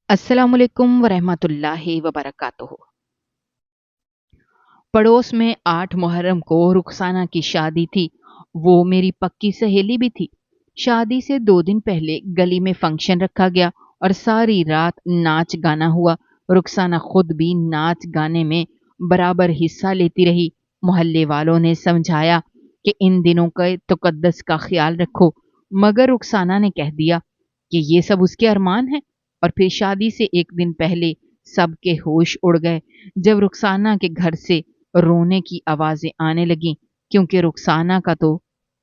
अस्सलाम वालेकुम वरहमतुल्लाहि वबरकातुहू। पड़ोस में 8 मुहर्रम को रुखसाना की शादी थी। वो मेरी पक्की सहेली भी थी। शादी से 2 दिन पहले गली में फंक्शन रखा गया और सारी रात नाच गाना हुआ। रुखसाना खुद भी नाच गाने में बराबर हिस्सा लेती रही। मोहल्ले वालों ने समझाया कि इन दिनों के तुकद्दस का ख्याल रखो, मगर रुखसाना ने कह दिया कि ये सब उसके अरमान है। और फिर शादी से 1 दिन पहले सबके होश उड़ गए जब रुखसाना के घर से रोने की आवाज़ें आने लगीं, क्योंकि रुखसाना का तो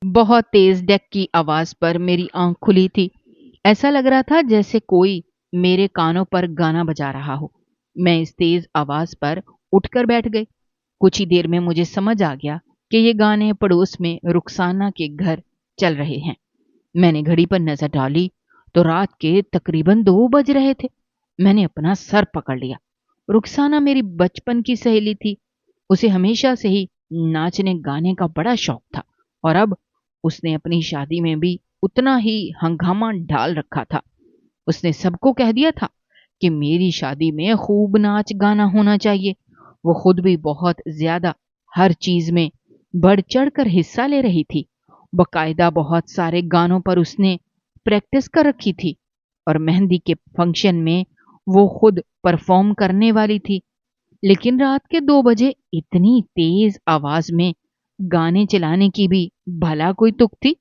बहुत तेज़ डेक की आवाज़ पर मेरी आँख खुली थी। ऐसा लग रहा था जैसे कोई मेरे कानों पर गाना बजा रहा हो। मैं इस तेज़ आवाज़ पर उठकर बैठ गई। कुछ ही देर में मुझे समझ आ गया कि ये गाने पड़ोस में रुखसाना के घर चल रहे हैं। मैंने घड़ी पर नज़र डाली तो रात के तकरीबन 2 बज रहे थे। मैंने अपना सर पकड़ लिया। रुखसाना मेरी बचपन की सहेली थी। उसे हमेशा से ही नाचने गाने का बड़ा शौक था और अब उसने अपनी शादी में भी उतना ही हंगामा डाल रखा था। उसने सबको कह दिया था कि मेरी शादी में खूब नाच गाना होना चाहिए। वो खुद भी बहुत ज्यादा हर चीज में बढ़ चढ़ कर हिस्सा ले रही थी। बकायदा बहुत सारे गानों पर उसने प्रैक्टिस कर रखी थी और मेहंदी के फंक्शन में वो खुद परफॉर्म करने वाली थी। लेकिन रात के 2 बजे इतनी तेज आवाज में गाने चलाने की भी भला कोई तुक थी?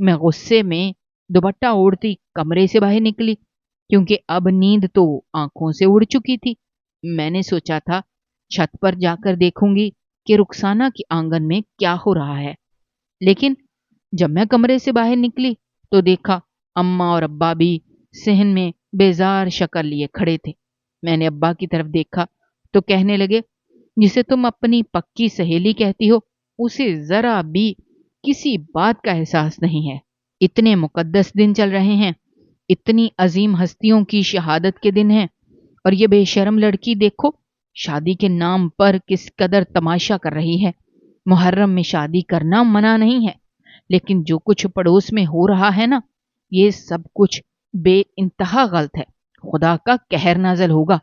मैं गुस्से में दुपट्टा ओढ़ती कमरे से बाहर निकली, क्योंकि अब नींद तो आंखों से उड़ चुकी थी। मैंने सोचा था छत पर जाकर देखूंगी कि रुखसाना के आंगन में क्या हो रहा है। लेकिन जब मैं कमरे से बाहर निकली तो देखा अम्मा और अब्बा भी सहन में बेजार शक्ल लिए खड़े थे। मैंने अब्बा की तरफ देखा तो कहने लगे, जिसे तुम अपनी पक्की सहेली कहती हो, उसे जरा भी किसी बात का एहसास नहीं है। इतने मुकद्दस दिन चल रहे हैं, इतनी अजीम हस्तियों की शहादत के दिन हैं, और ये बेशर्म लड़की देखो शादी के नाम पर किस कदर तमाशा कर रही है। मुहर्रम में शादी करना मना नहीं है, लेकिन जो कुछ पड़ोस में हो रहा है ना, ये सब कुछ बे इंतहा गलत है। खुदा का कहर नाजल होगा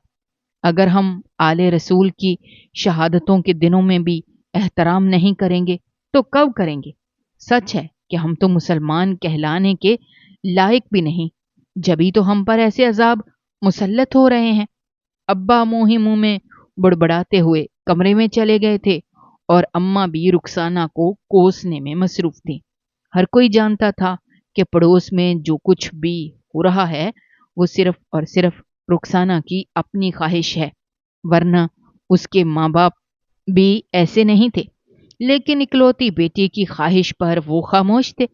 अगर हम आले रसूल की शहादतों के दिनों में भी एहतराम नहीं करेंगे तो कब करेंगे। सच है कि हम तो मुसलमान कहलाने के लायक भी नहीं, जभी तो हम पर ऐसे अजाब मुसल्लत हो रहे हैं। अब्बा मुंह ही मुंह में बुड़बड़ाते हुए कमरे में चले गए थे और अम्मा भी रुखसाना को कोसने में मसरूफ थी। हर कोई जानता था कि पड़ोस में जो कुछ भी हो रहा है वो सिर्फ और सिर्फ रुखसाना की अपनी ख्वाहिश है, वरना उसके माँ बाप भी ऐसे नहीं थे। लेकिन इकलौती बेटी की ख्वाहिश पर वो खामोश थे।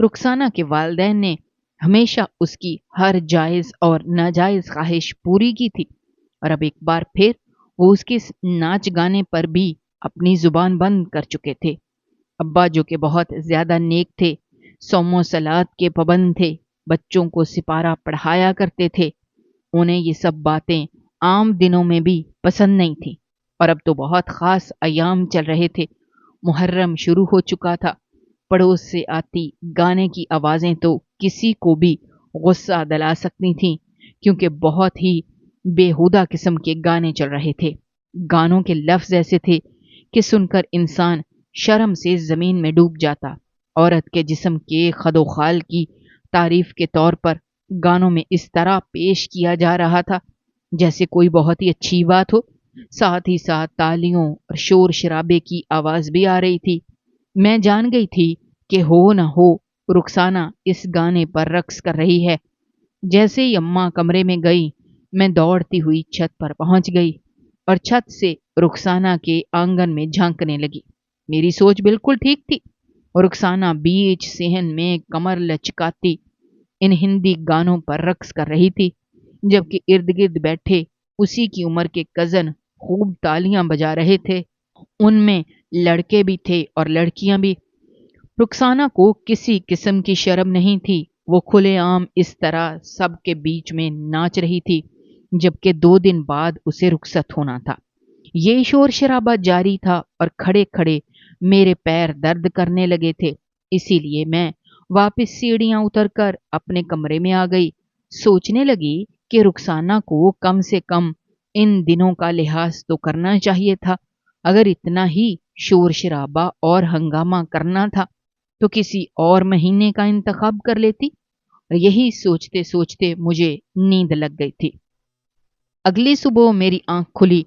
रुखसाना के वालिदैन ने हमेशा उसकी हर जायज़ और नाजायज़ ख्वाहिश पूरी की थी, और अब एक बार फिर वो उसके इस नाच गाने पर भी अपनी जुबान बंद कर चुके थे। अब्बा जो कि बहुत ज्यादा नेक थे, सोमो सलात के पाबंद थे, बच्चों को सिपारा पढ़ाया करते थे, उन्हें ये सब बातें आम दिनों में भी पसंद नहीं थी। और अब तो बहुत खास अयाम चल रहे थे। मुहर्रम शुरू हो चुका था। पड़ोस से आती गाने की आवाजें तो किसी को भी गुस्सा दिला सकती थीं, क्योंकि बहुत ही बेहुदा किस्म के गाने चल रहे थे। गानों के लफ्ज ऐसे थे कि सुनकर इंसान शर्म से जमीन में डूब जाता। औरत के जिस्म के खदोखाल की तारीफ के तौर पर गानों में इस तरह पेश किया जा रहा था जैसे कोई बहुत ही अच्छी बात हो। साथ ही साथ तालियों और शोर शराबे की आवाज भी आ रही थी। मैं जान गई थी कि हो न हो रुखसाना इस गाने पर रक्स कर रही है। जैसे ही अम्मा कमरे में गई, मैं दौड़ती हुई छत पर पहुंच गई और छत से रुखसाना के आंगन में झांकने लगी। मेरी सोच बिल्कुल ठीक थी। रुखसाना बीच सेहन में कमर लचकाती इन हिंदी गानों पर रक्स कर रही थी, जबकि इर्द गिर्द बैठे उसी की उम्र के कजन खूब तालियां बजा रहे थे। उनमें लड़के भी थे और लड़कियां भी। रुखसाना को किसी किस्म की शर्म नहीं थी। वो खुलेआम इस तरह सबके बीच में नाच रही थी, जबकि 2 दिन बाद उसे रुखसत होना था। ये शोर शराबा जारी था और खड़े खड़े मेरे पैर दर्द करने लगे थे। इसीलिए मैं वापस सीढ़ियां उतरकर अपने कमरे में आ गई। सोचने लगी کہ رخسانہ کو کم سے کم ان دنوں کا لحاظ تو کرنا چاہیے تھا۔ اگر اتنا ہی شور شرابہ اور ہنگامہ کرنا تھا تو کسی اور مہینے کا انتخاب کر لیتی۔ یہی سوچتے سوچتے مجھے نیند لگ گئی تھی۔ اگلی صبح میری آنکھ کھلی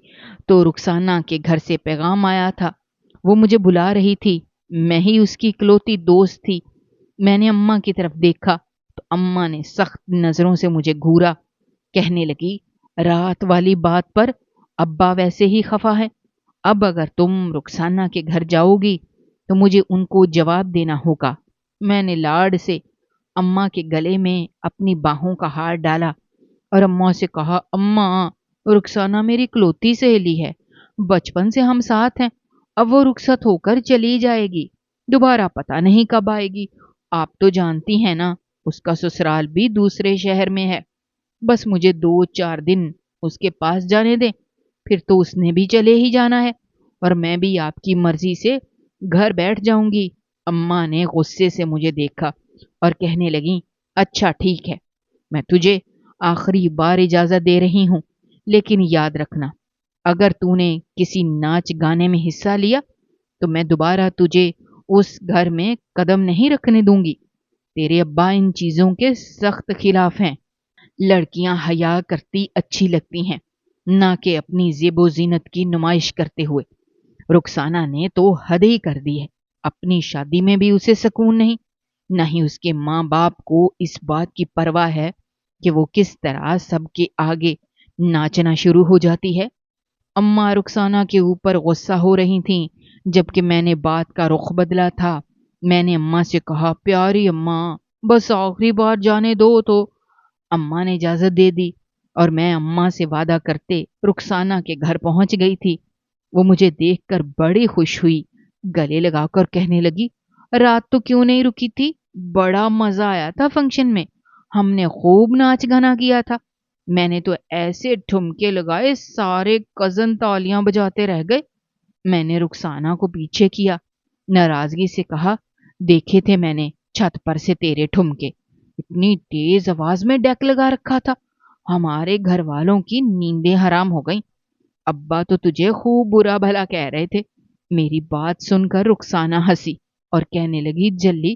تو رخسانہ کے گھر سے پیغام آیا تھا۔ وہ مجھے بلا رہی تھی، میں ہی اس کی اکلوتی دوست تھی۔ میں نے اماں کی طرف دیکھا تو اماں نے سخت نظروں سے مجھے گھورا، کہنے لگی، رات والی بات پر ابا ویسے ہی خفا ہے، اب اگر تم رخسانہ کے گھر جاؤ گی تو مجھے ان کو جواب دینا ہوگا۔ میں نے لاڈ سے اماں کے گلے میں اپنی باہوں کا ہار ڈالا اور اماں سے کہا، اماں، رخسانہ میری اکلوتی سہیلی ہے، بچپن سے ہم ساتھ ہیں، اب وہ رخصت ہو کر چلی جائے گی، دوبارہ پتہ نہیں کب آئے گی۔ آپ تو جانتی ہیں نا، اس کا سسرال بھی دوسرے شہر میں ہے، بس مجھے 2-4 دن اس کے پاس جانے دیں، پھر تو اس نے بھی چلے ہی جانا ہے اور میں بھی آپ کی مرضی سے گھر بیٹھ جاؤں گی۔ اماں نے غصے سے مجھے دیکھا اور کہنے لگیں، اچھا ٹھیک ہے، میں تجھے آخری بار اجازت دے رہی ہوں، لیکن یاد رکھنا، اگر تو نے کسی ناچ گانے میں حصہ لیا تو میں دوبارہ تجھے اس گھر میں قدم نہیں رکھنے دوں گی۔ تیرے ابا ان چیزوں کے سخت خلاف ہیں۔ لڑکیاں حیا کرتی اچھی لگتی ہیں، نہ کہ اپنی زیب و زینت کی نمائش کرتے ہوئے۔ رخسانہ نے تو حد ہی کر دی ہے، اپنی شادی میں بھی اسے سکون نہیں، نہ ہی اس کے ماں باپ کو اس بات کی پرواہ ہے کہ وہ کس طرح سب کے آگے ناچنا شروع ہو جاتی ہے۔ اماں رخسانہ کے اوپر غصہ ہو رہی تھیں، جبکہ میں نے بات کا رخ بدلا تھا۔ میں نے اماں سے کہا، پیاری اماں، بس آخری بار جانے دو تو۔ اماں نے اجازت دے دی اور میں اماں سے وعدہ کرتے رخسانہ کے گھر پہنچ گئی تھی۔ وہ مجھے دیکھ کر بڑی خوش ہوئی، گلے لگا کر کہنے لگی، رات تو کیوں نہیں رکی تھی؟ بڑا مزہ آیا تھا فنکشن میں، ہم نے خوب ناچ گانا کیا تھا، میں نے تو ایسے ٹھمکے لگائے سارے کزن تالیاں بجاتے رہ گئے۔ میں نے رخسانہ کو پیچھے کیا، ناراضگی سے کہا، دیکھے تھے میں نے چھت پر سے تیرے ٹھمکے، اتنی تیز آواز میں ڈیک لگا رکھا تھا، ہمارے گھر والوں کی نیندیں حرام ہو گئیں۔ ابا تو تجھے خوب برا بھلا کہہ رہے تھے۔ میری بات سن کر رخسانہ ہنسی اور کہنے لگی، جلی،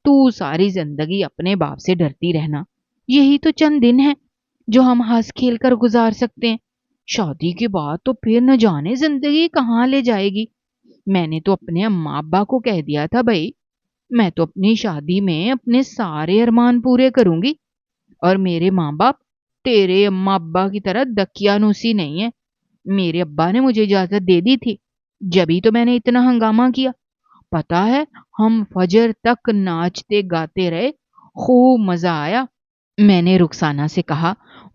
تو ساری زندگی اپنے باپ سے ڈرتی رہنا، یہی تو چند دن ہیں جو ہم ہنس کھیل کر گزار سکتے ہیں، شادی کے بعد تو پھر نہ جانے زندگی کہاں لے جائے گی۔ میں نے تو اپنے اماں ابا کو کہہ دیا تھا، بھائی میں تو اپنی شادی میں اپنے سارے ارمان پورے کروں گی، اور میرے ماں باپ تیرے اماں ابا کی طرح دکیانوسی نہیں ہے۔ میرے ابا نے مجھے اجازت دے دی تھی، جبھی تو میں نے اتنا ہنگامہ کیا، پتا ہے ہم فجر تک ناچتے گاتے رہے، خوب مزہ آیا۔ میں نے رخسانہ سے کہا،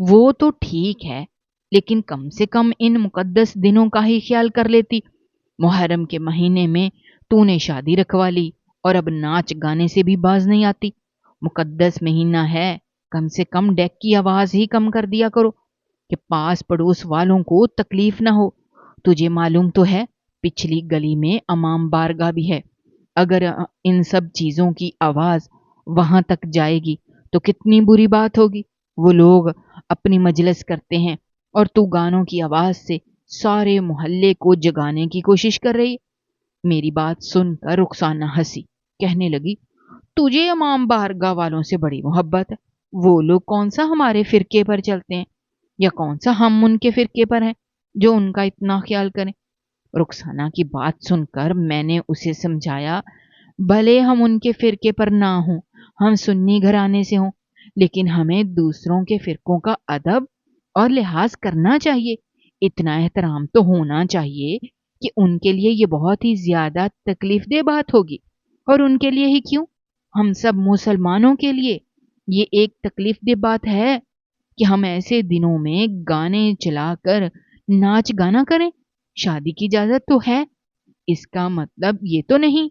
وہ تو ٹھیک ہے، لیکن کم سے کم ان مقدس دنوں کا ہی خیال کر لیتی۔ محرم کے مہینے میں تو نے شادی رکھوا لی اور اب ناچ گانے سے بھی باز نہیں آتی۔ مقدس مہینہ ہے، کم سے کم ڈیک کی آواز ہی کم کر دیا کرو کہ پاس پڑوس والوں کو تکلیف نہ ہو۔ تجھے معلوم تو ہے پچھلی گلی میں امام بارگاہ بھی ہے، اگر ان سب چیزوں کی آواز وہاں تک جائے گی تو کتنی بری بات ہوگی۔ وہ لوگ اپنی مجلس کرتے ہیں اور تو گانوں کی آواز سے سارے محلے کو جگانے کی کوشش کر رہی ہے۔ میری بات سن کر رخسانہ ہنسی، کہنے لگی، تجھے امام بارگاہ والوں سے بڑی محبت ہے، وہ لوگ کون سا ہمارے فرقے پر چلتے ہیں، یا کون سا ہم ان کے فرقے پر ہیں جو ان کا اتنا خیال کریں۔ رخسانہ کی بات سن کر میں نے اسے سمجھایا، بھلے ہم ان کے فرقے پر نہ ہوں، ہم سنی گھرانے سے ہوں، لیکن ہمیں دوسروں کے فرقوں کا ادب اور لحاظ کرنا چاہیے، اتنا احترام تو ہونا چاہیے کہ ان کے لیے یہ بہت ہی زیادہ تکلیف دہ بات ہوگی، اور ان کے لیے ہی کیوں، ہم سب مسلمانوں کے لیے یہ ایک تکلیف دہ بات ہے کہ ہم ایسے دنوں میں گانے چلا کر ناچ گانا کریں۔ شادی کی اجازت تو ہے، اس کا مطلب یہ تو نہیں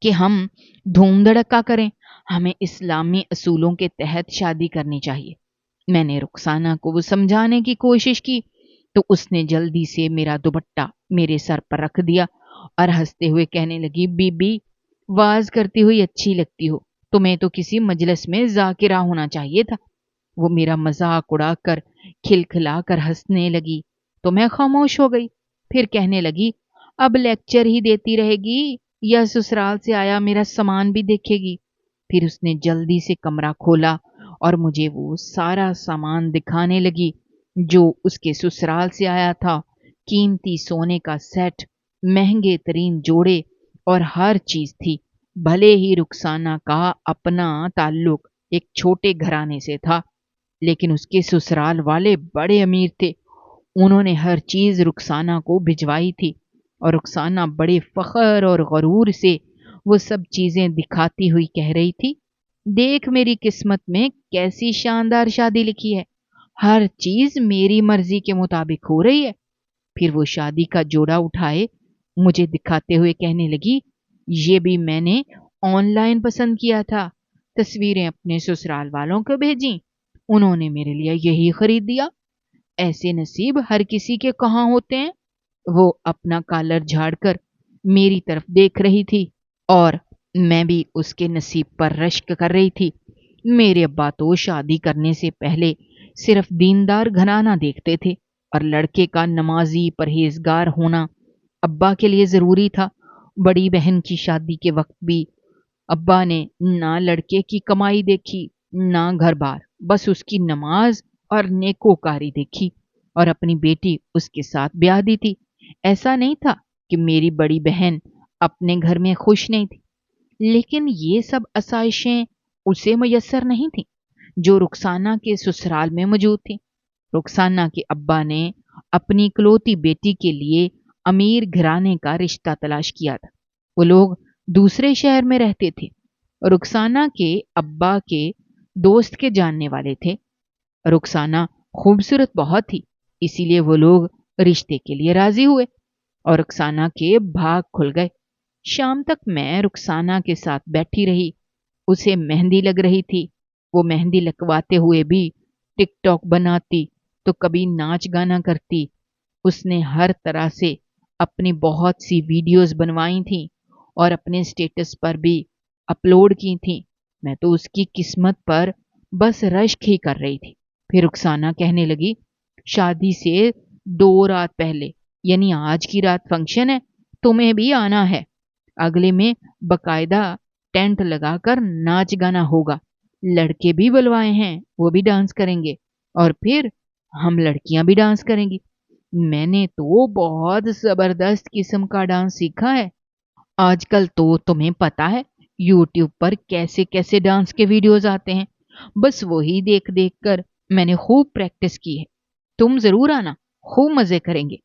کہ ہم دھوم دھڑکا کریں، ہمیں اسلامی اصولوں کے تحت شادی کرنی چاہیے۔ میں نے رخسانہ کو وہ سمجھانے کی کوشش کی تو اس نے جلدی سے میرا دوپٹہ میرے سر پر رکھ دیا اور ہنستے ہوئے کہنے لگی، بی بی واز کرتی ہوئی اچھی لگتی ہو، تمہیں تو کسی مجلس میں ذاکرہ ہونا چاہیے تھا۔ वो मेरा मजाक उड़ाकर खिलखिलाकर हंसने लगी तो मैं खामोश हो गई। फिर कहने लगी, अब लेक्चर ही देती रहेगी या ससुराल से आया मेरा सामान भी देखेगी? फिर उसने जल्दी से कमरा खोला और मुझे वो सारा सामान दिखाने लगी जो उसके ससुराल से आया था। कीमती सोने का सेट, महंगे तरीन जोड़े और हर चीज थी। भले ही रुखसाना का अपना ताल्लुक एक छोटे घराने से था, लेकिन उसके ससुराल वाले बड़े अमीर थे। उन्होंने हर चीज रुखसाना को भिजवाई थी और रुखसाना बड़े फख्र और गरूर से वो सब चीजें दिखाती हुई कह रही थी, देख मेरी किस्मत में कैसी शानदार शादी लिखी है, हर चीज मेरी मर्जी के मुताबिक हो रही है। फिर वो शादी का जोड़ा उठाए मुझे दिखाते हुए कहने लगी, ये भी मैंने ऑनलाइन पसंद किया था, तस्वीरें अपने ससुराल वालों को भेजी, उन्होंने मेरे लिए यही खरीद दिया। ऐसे नसीब हर किसी के कहाँ होते हैं। वो अपना कॉलर झाड़कर मेरी तरफ देख रही थी और मैं भी उसके नसीब पर रश्क कर रही थी। मेरे अब्बा तो शादी करने से पहले सिर्फ दीनदार घराना देखते थे और लड़के का नमाजी परहेजगार होना अब्बा के लिए जरूरी था। बड़ी बहन की शादी के वक्त भी अब्बा ने ना लड़के की कमाई देखी ना घर बार, बस उसकी नमाज और नेकोकारी देखी और अपनी बेटी उसके साथ ब्याह दी थी। ऐसा नहीं था कि मेरी बड़ी बहन अपने घर में खुश नहीं थी, लेकिन ये सब आसाइशें उसे मयसर नहीं थी जो रुखसाना के ससुराल में मौजूद थी। रुखसाना के अब्बा ने अपनी इकलौती बेटी के लिए अमीर घराने का रिश्ता तलाश किया था। वो लोग दूसरे शहर में रहते थे। रुखसाना के अब्बा के दोस्त के जानने वाले थे। रुखसाना खूबसूरत बहुत थी, इसीलिए वो लोग रिश्ते के लिए राजी हुए और रुखसाना के भाग खुल गए। शाम तक मैं रुखसाना के साथ बैठी रही। उसे मेहंदी लग रही थी। वो मेहंदी लगवाते हुए भी टिकटॉक बनाती तो कभी नाच गाना करती। उसने हर तरह से अपनी बहुत सी वीडियोस बनवाई थी और अपने स्टेटस पर भी अपलोड की थी। मैं तो उसकी किस्मत पर बस रश्क ही कर रही थी। फिर रुखसाना कहने लगी, शादी से 2 रात पहले यानी आज की रात फंक्शन है, तुम्हें भी आना है। अगले में बकायदा टेंट लगाकर नाच गाना होगा, लड़के भी बुलवाए हैं, वो भी डांस करेंगे और फिर हम लड़कियां भी डांस करेंगी। मैंने तो बहुत जबरदस्त किस्म का डांस सीखा है। आजकल तो तुम्हें पता है यूट्यूब पर कैसे कैसे डांस के वीडियोस आते हैं, बस वही देख देख कर मैंने खूब प्रैक्टिस की है। तुम जरूर आना, खूब मजे करेंगे।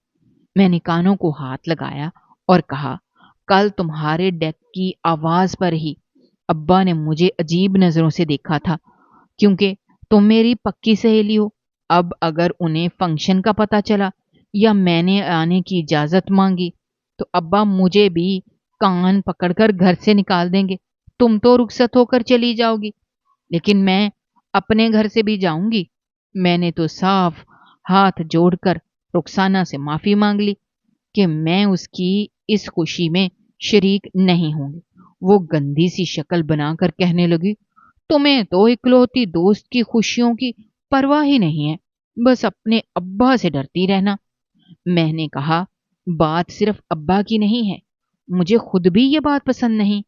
मैंने कानों को हाथ लगाया और कहा, कल तुम्हारे डेक की आवाज पर ही अब्बा ने मुझे अजीब नजरों से देखा था, क्योंकि तुम मेरी पक्की सहेली हो। अब अगर उन्हें फंक्शन का पता चला या मैंने आने की इजाजत मांगी तो अब्बा मुझे भी कान पकड़कर घर से निकाल देंगे। तुम तो रुखसत होकर चली जाओगी, लेकिन मैं अपने घर से भी जाऊंगी। मैंने तो साफ हाथ जोड़कर रुखसाना से माफी मांग ली कि मैं उसकी इस खुशी में शरीक नहीं होंगी। वो गंदी सी शक्ल बनाकर कहने लगी, तुम्हें तो इकलौती दोस्त की खुशियों की परवाह ही नहीं है, बस अपने अब्बा से डरती रहना। मैंने कहा, बात सिर्फ अब्बा की नहीं है, मुझे खुद भी ये बात पसंद नहीं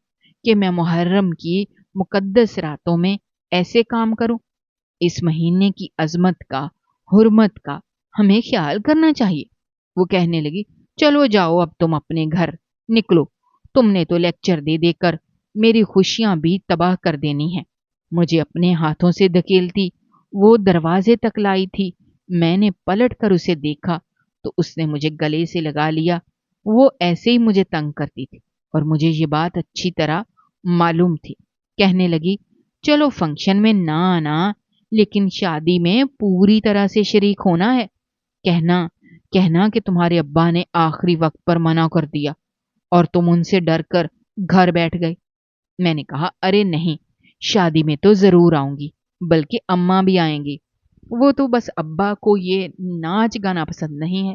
कि मैं मुहर्रम की मुकद्दस रातों में ऐसे काम करूं। इस महीने की अजमत का, हुर्मत का हमें ख्याल करना चाहिए। वो कहने लगी, चलो जाओ अब तुम अपने घर निकलो, तुमने तो लेक्चर दे देकर मेरी खुशियां भी तबाह कर देनी है। मुझे अपने हाथों से धकेलती वो दरवाजे तक लाई थी। मैंने पलट कर उसे देखा तो उसने मुझे गले से लगा लिया। वो ऐसे ही मुझे तंग करती थी और मुझे ये बात अच्छी तरह मालूम थी। कहने लगी, चलो फंक्शन में ना आना, लेकिन शादी में पूरी तरह से शरीक होना है। कहना कहना कि तुम्हारे अब्बा ने आखिरी वक्त पर मना कर दिया और तुम उनसे डर कर घर बैठ गए। मैंने कहा, अरे नहीं, शादी में तो जरूर आऊंगी, बल्कि अम्मा भी आएंगी। वो तो बस अब्बा को ये नाच गाना पसंद नहीं है।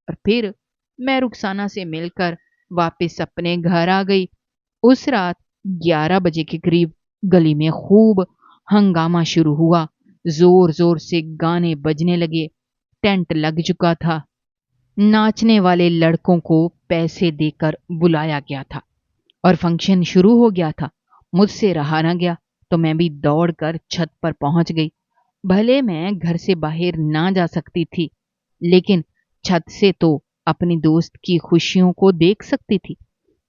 और फिर मैं रुखसाना से मिलकर वापस अपने घर आ गई। उस रात 11 बजे के करीब गली में खूब हंगामा शुरू हुआ। जोर जोर से गाने बजने लगे। टेंट लग चुका था। नाचने वाले लड़कों को पैसे देकर बुलाया गया था और फंक्शन शुरू हो गया था। मुझसे रहा न गया तो मैं भी दौड़कर छत पर पहुंच गई। भले मैं घर से बाहर ना जा सकती थी, लेकिन छत से तो अपनी दोस्त की खुशियों को देख सकती थी।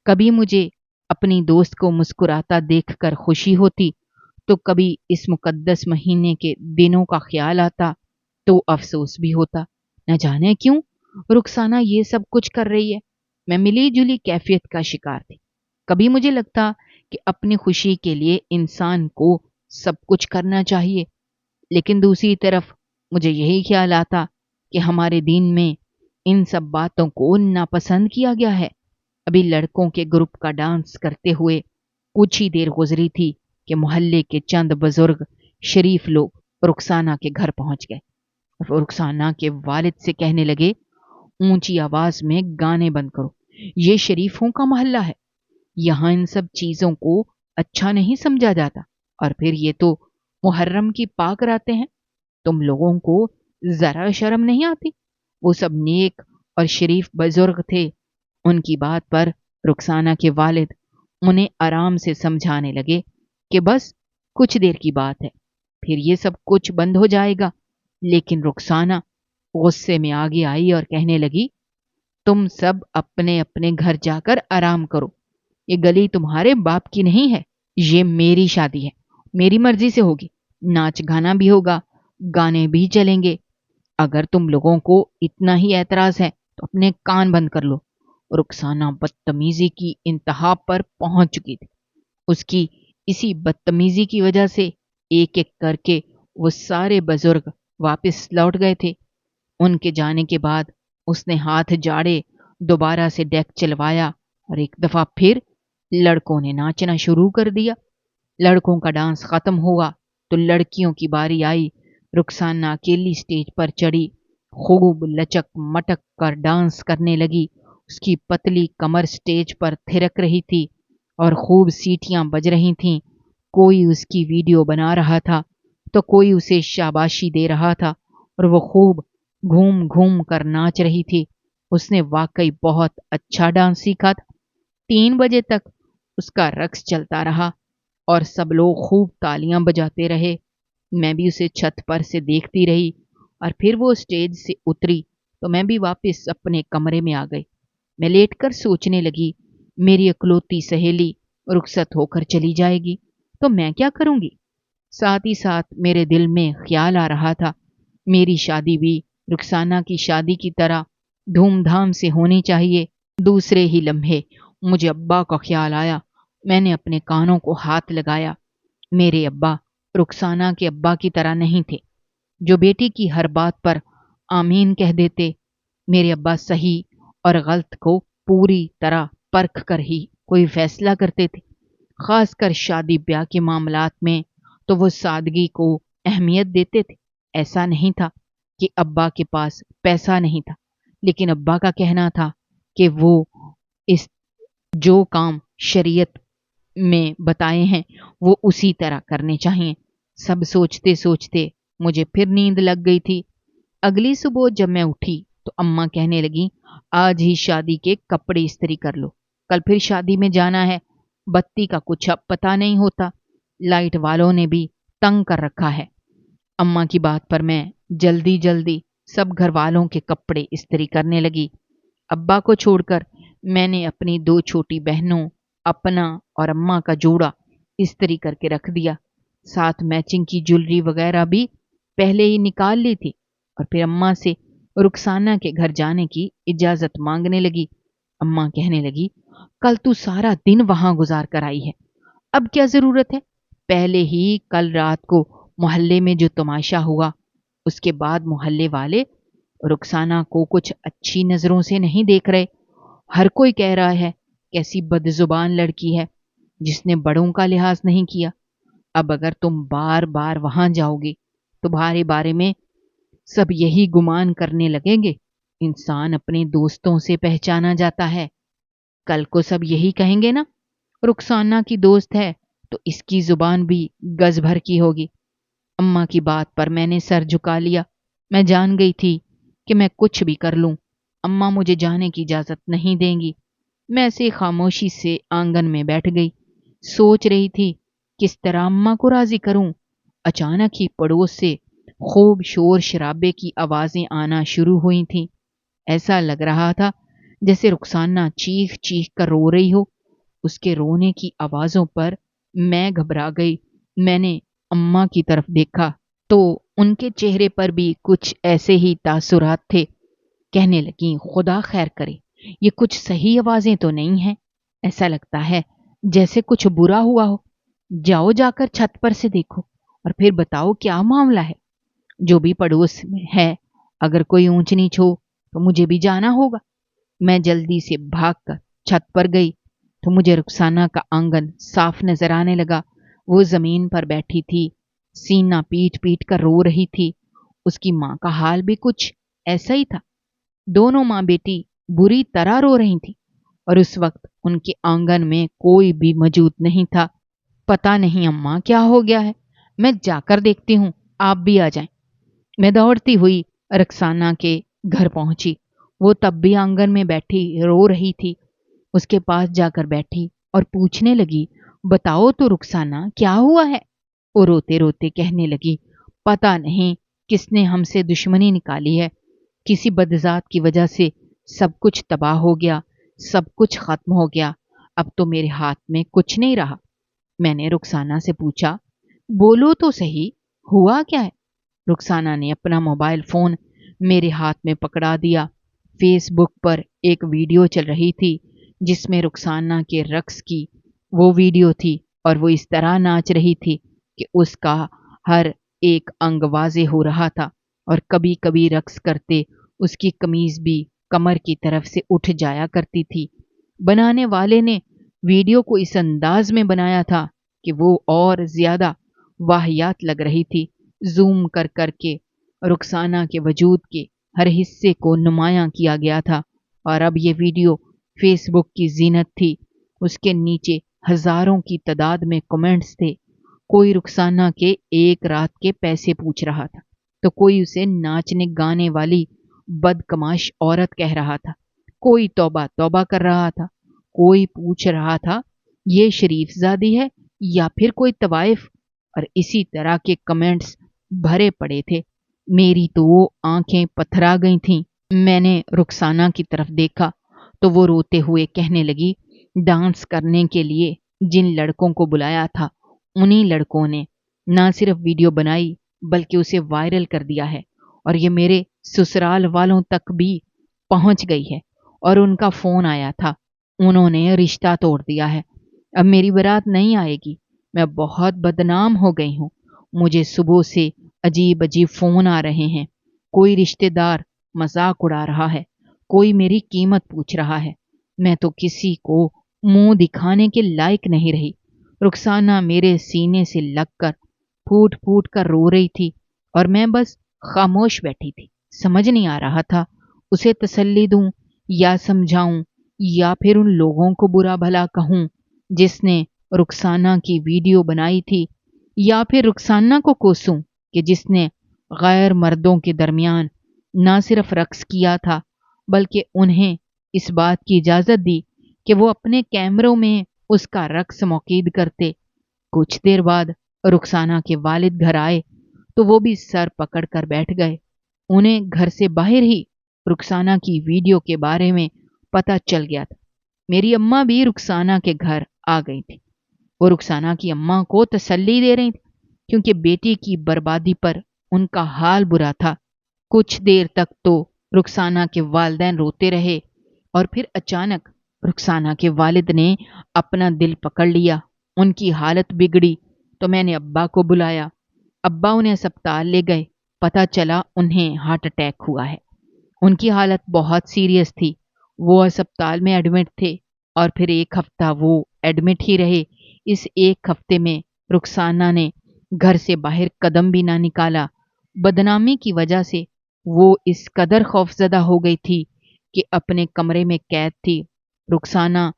कभी मुझे अपनी दोस्त को मुस्कुराता देखकर खुशी होती, तो कभी इस मुकद्दस महीने के दिनों का ख्याल आता तो अफसोस भी होता। न जाने क्यों रुखसाना ये सब कुछ कर रही है। मैं मिली जुली कैफियत का शिकार थी। कभी मुझे लगता कि अपनी खुशी के लिए इंसान को सब कुछ करना चाहिए, लेकिन दूसरी तरफ मुझे यही ख्याल आता कि हमारे दीन में इन सब बातों को नापसंद किया गया है। अभी लड़कों के ग्रुप का डांस करते हुए कुछ ही देर गुजरी थी कि मोहल्ले के चंद बुजुर्ग शरीफ लोग रुखसाना के घर पहुंच गए। रुखसाना के वालिद से कहने लगे, ऊंची आवाज में गाने बंद करो, ये शरीफों का मोहल्ला है, यहाँ इन सब चीजों को अच्छा नहीं समझा जाता। और फिर ये तो मुहर्रम की पाक रातें हैं, तुम लोगों को जरा शर्म नहीं आती। वो सब नेक और शरीफ बुजुर्ग थे। उनकी बात पर रुखसाना के वालिद उन्हें आराम से समझाने लगे कि बस कुछ देर की बात है, फिर ये सब कुछ बंद हो जाएगा। लेकिन रुखसाना गुस्से में आगे आई और कहने लगी, तुम सब अपने अपने घर जाकर आराम करो। ये गली तुम्हारे बाप की नहीं है, ये मेरी शादी है, मेरी मर्जी से होगी। नाच गाना भी होगा, गाने भी चलेंगे। अगर तुम लोगों को इतना ही ऐतराज है तो अपने कान बंद कर लो। रुखसाना बदतमीजी की इंतहा पर पहुंच चुकी थी। उसकी इसी बदतमीजी की वजह से एक एक करके वो सारे बुजुर्ग वापस लौट गए थे। उनके जाने के बाद उसने हाथ जाड़े दोबारा से डेक चलवाया और एक दफा फिर लड़कों ने नाचना शुरू कर दिया। लड़कों का डांस खत्म हुआ तो लड़कियों की बारी आई। रुखसाना अकेली स्टेज पर चढ़ी, खूब लचक मटक कर डांस करने लगी। उसकी पतली कमर स्टेज पर थिरक रही थी और खूब सीटियां बज रही थीं। कोई उसकी वीडियो बना रहा था तो कोई उसे शाबाशी दे रहा था और वो खूब घूम घूम कर नाच रही थी। उसने वाकई बहुत अच्छा डांस सीखा था। 3 बजे तक उसका रक्स चलता रहा और सब लोग खूब तालियां बजाते रहे। मैं भी उसे छत पर से देखती रही और फिर वो स्टेज से उतरी तो मैं भी वापस अपने कमरे में आ गई। मैं लेटकर सोचने लगी, मेरी इकलौती सहेली रुखसत होकर चली जाएगी तो मैं क्या करूंगी। साथ ही साथ मेरे दिल में ख्याल आ रहा था, मेरी शादी भी रुखसाना की शादी की तरह धूमधाम से होनी चाहिए। दूसरे ही लम्हे मुझे अब्बा का ख्याल आया। मैंने अपने कानों को हाथ लगाया। मेरे अब्बा रुखसाना के अब्बा की तरह नहीं थे, जो बेटी की हर बात पर आमीन कह देते। मेरे अब्बा सही और गलत को पूरी तरह परख कर ही कोई फैसला करते थे। खासकर शादी ब्याह के मामलात में तो वो सादगी को अहमियत देते थे। ऐसा नहीं था कि अब्बा के पास पैसा नहीं था, लेकिन अब्बा का कहना था कि वो इस जो काम शरीयत में बताए हैं वो उसी तरह करने चाहिए। सब सोचते सोचते मुझे फिर नींद लग गई थी। अगली सुबह जब मैं उठी तो अम्मा कहने लगी, आज ही शादी के कपड़े इस्त्री कर लो, कल फिर शादी में जाना है। बत्ती का कुछ अब पता नहीं होता, लाइट वालों ने भी तंग कर रखा है। अम्मा की बात पर मैं जल्दी जल्दी सब घर वालों के कपड़े इस्त्री करने लगी। अब्बा को छोड़कर मैंने अपनी 2 छोटी बहनों, अपना और अम्मा का जोड़ा इस्त्री करके रख दिया। साथ मैचिंग की ज्वेलरी वगैरह भी पहले ही निकाल ली थी और फिर अम्मा से रुखसाना के घर जाने की इजाजत मांगने लगी। अम्मा कहने लगी, कल तू सारा दिन वहां गुजार कर आई है, अब क्या जरूरत है। पहले ही कल रात को मोहल्ले में जो तमाशा हुआ, उसके बाद मोहल्ले वाले रुखसाना को कुछ अच्छी नजरों से नहीं देख रहे। हर कोई कह रहा है कैसी बदजुबान लड़की है जिसने बड़ों का लिहाज नहीं किया। अब अगर तुम बार बार वहां जाओगे तुम्हारे बारे में सब यही गुमान करने लगेंगे। इंसान अपने दोस्तों से पहचाना जाता है, कल को सब यही कहेंगे ना, रुखसाना की दोस्त है तो इसकी जुबान भी गज भर की होगी। अम्मा की बात पर मैंने सर झुका लिया। मैं जान गई थी कि मैं कुछ भी कर लूं, अम्मा मुझे जाने की इजाजत नहीं देंगी। मैं ऐसे खामोशी से आंगन में बैठ गई, सोच रही थी किस तरह अम्मा को राजी करूं। अचानक ही पड़ोस से खूब शोर शराबे की आवाजें आना शुरू हुई थीं। ऐसा लग रहा था जैसे रुखसाना चीख चीख कर रो रही हो। उसके रोने की आवाजों पर मैं घबरा गई। मैंने अम्मा की तरफ देखा तो उनके चेहरे पर भी कुछ ऐसे ही तासुरात थे। कहने लगी, खुदा खैर करे, ये कुछ सही आवाजें तो नहीं हैं। ऐसा लगता है जैसे कुछ बुरा हुआ हो। जाओ जाकर छत पर से देखो और फिर बताओ क्या मामला है। जो भी पड़ोस में है, अगर कोई ऊंच नीच हो तो मुझे भी जाना होगा। मैं जल्दी से भागकर छत पर गई तो मुझे रुखसाना का आंगन साफ नजर आने लगा। वो जमीन पर बैठी थी, सीना पीट पीट कर रो रही थी। उसकी माँ का हाल भी कुछ ऐसा ही था। दोनों माँ बेटी बुरी तरह रो रही थी और उस वक्त उनके आंगन में कोई भी मौजूद नहीं था। पता नहीं अम्मा क्या हो गया है, मैं जाकर देखती हूँ, आप भी आ जाएं। मैं दौड़ती हुई रक्साना के घर पहुंची। वो तब भी आंगन में बैठी रो रही थी। उसके पास जाकर बैठी और पूछने लगी, बताओ तो रुखसाना क्या हुआ है। वो रोते रोते कहने लगी, पता नहीं किसने हमसे दुश्मनी निकाली है। किसी बदजात की वजह से सब कुछ तबाह हो गया, सब कुछ खत्म हो गया। अब तो मेरे हाथ में कुछ नहीं रहा। मैंने रुखसाना से पूछा, बोलो तो सही, हुआ क्या है। रुखसाना ने अपना मोबाइल फोन मेरे हाथ में पकड़ा दिया। फेसबुक पर एक वीडियो चल रही थी जिसमें रुखसाना के रक्स की वो वीडियो थी और वो इस तरह नाच रही थी कि उसका हर एक अंग वाजे हो रहा था और कभी कभी रक्स करते उसकी कमीज भी कमर की तरफ से उठ जाया करती थी। बनाने वाले ने वीडियो को इस अंदाज में बनाया था कि वो और ज्यादा वाहियात लग रही थी। जूम कर करके रुखसाना के वजूद के हर हिस्से को नुमायां किया गया था और अब ये वीडियो फेसबुक की जीनत थी। उसके नीचे हजारों की तादाद में कमेंट्स थे। कोई रुखसाना के एक रात के पैसे पूछ रहा था तो कोई उसे नाचने गाने वाली बदकमाश औरत कह रहा था। कोई तौबा तौबा कर रहा था। कोई पूछ रहा था ये शरीफजादी है या फिर कोई तवाइफ। और इसी तरह के कमेंट्स भरे पड़े थे। मेरी तो वो आंखें पथरा गई थीं। मैंने रुखसाना की तरफ देखा तो वो रोते हुए कहने लगी, डांस करने के लिए जिन लड़कों को बुलाया था उन्हीं लड़कों ने ना सिर्फ वीडियो बनाई बल्कि उसे वायरल कर दिया है और ये मेरे ससुराल वालों तक भी पहुंच गई है। और उनका फोन आया था, उन्होंने रिश्ता तोड़ दिया है। अब मेरी बारात नहीं आएगी। मैं बहुत बदनाम हो गई हूँ। मुझे सुबह से अजीब अजीब फोन आ रहे हैं। कोई रिश्तेदार मजाक उड़ा रहा है, कोई मेरी कीमत पूछ रहा है। मैं तो किसी को मुंह दिखाने के लायक नहीं रही। रुखसाना मेरे सीने से लगकर फूट फूट कर रो रही थी और मैं बस खामोश बैठी थी। समझ नहीं आ रहा था उसे तसल्ली दूं या समझाऊं या फिर उन लोगों को बुरा भला कहूं जिसने रुखसाना की वीडियो बनाई थी, या फिर रुखसाना को कोसूं कि जिसने गैर मर्दों के दरमियान ना सिर्फ रक्स किया था बल्कि उन्हें इस बात की इजाजत दी कि वो अपने कैमरों में उसका रक्स मौकीद करते। कुछ देर बाद रुखसाना के वालिद घर आए तो वो भी सर पकड़ कर बैठ गए। उन्हें घर से बाहर ही रुखसाना की वीडियो के बारे में पता चल गया था। मेरी अम्मा भी रुखसाना के घर आ गई थी। वो रुखसाना की अम्मा को तसल्ली दे रही थी क्योंकि बेटी की बर्बादी पर उनका हाल बुरा था। कुछ देर तक तो रुखसाना के वालिदैन रोते रहे और फिर अचानक रुखसाना के वालिद ने अपना दिल पकड़ लिया। उनकी हालत बिगड़ी तो मैंने अब्बा को बुलाया। अब्बा उन्हें अस्पताल ले गए। पता चला उन्हें हार्ट अटैक हुआ है। उनकी हालत बहुत सीरियस थी। वो अस्पताल में एडमिट थे और फिर एक हफ्ता वो एडमिट ही रहे। इस एक हफ्ते में रुखसाना ने घर से बाहर कदम भी ना निकाला। बदनामी की वजह से वो इस कदर खौफजदा हो गई थी कि अपने कमरे में कैद थी। रुखसाना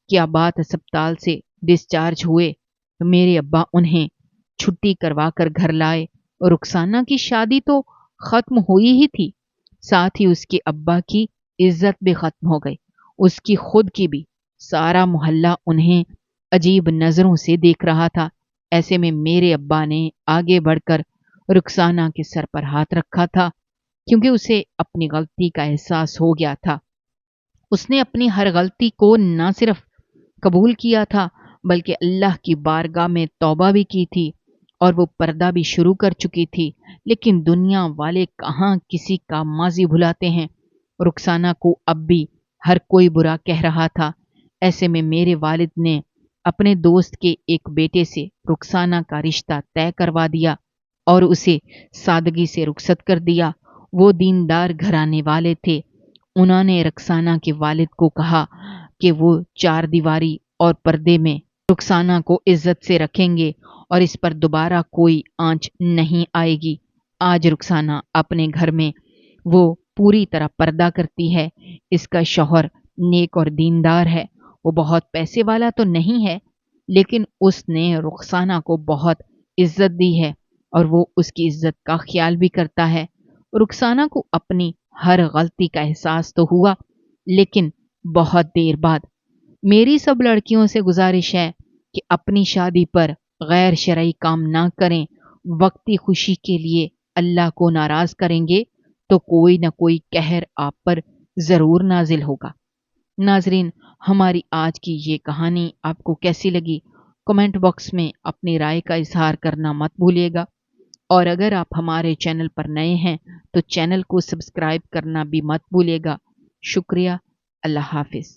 क्या बात अस्पताल से डिस्चार्ज हुए तो मेरे अब्बा उन्हें छुट्टी करवा कर घर लाए रुखसाना की शादी तो खत्म हुई ही थी, साथ ही उसके अब्बा की इज्जत भी खत्म हो गई, उसकी खुद की भी। सारा मोहल्ला उन्हें अजीब नजरों से देख रहा था। ऐसे में मेरे अब्बा ने आगे बढ़कर रुखसाना के सर पर हाथ रखा था, क्योंकि उसे अपनी गलती का एहसास हो गया था। उसने अपनी हर गलती को न सिर्फ कबूल किया था, बल्कि अल्लाह की बारगाह में तौबा भी की थी, और वो पर्दा भी शुरू कर चुकी थी। लेकिन दुनिया वाले कहाँ किसी का माजी भुलाते हैं। रुखसाना को अब भी हर कोई बुरा कह रहा था। ऐसे में मेरे वालिद ने अपने दोस्त के एक बेटे से रुखसाना का रिश्ता तय करवा दिया और उसे सादगी से रुखसत कर दिया। वो दीनदार घराने वाले थे। उन्होंने रुखसाना के वालिद को कहा कि वो चार दीवारी और पर्दे में रुखसाना को इज्जत से रखेंगे और इस पर दोबारा कोई आंच नहीं आएगी। आज रुखसाना अपने घर में वो पूरी तरह पर्दा करती है। इसका शौहर नेक और दीनदार है। वो बहुत पैसे वाला तो नहीं है, लेकिन उसने रुखसाना को बहुत इज्जत दी है और वो उसकी इज्जत का ख्याल भी करता है। रुखसाना को अपनी हर गलती का एहसास तो हुआ, लेकिन बहुत देर बाद। मेरी सब लड़कियों से गुजारिश है कि अपनी शादी पर गैर शरई काम ना करें। वक्ती खुशी के लिए अल्लाह को नाराज करेंगे तो कोई ना कोई कहर आप पर जरूर नाजिल होगा। नाजरीन, हमारी आज की ये कहानी आपको कैसी लगी? कमेंट बॉक्स में अपनी राय का इजहार करना मत भूलिएगा, और अगर आप हमारे चैनल पर नए हैं तो चैनल को सब्सक्राइब करना भी मत भूलिएगा। शुक्रिया। अल्लाह हाफिज।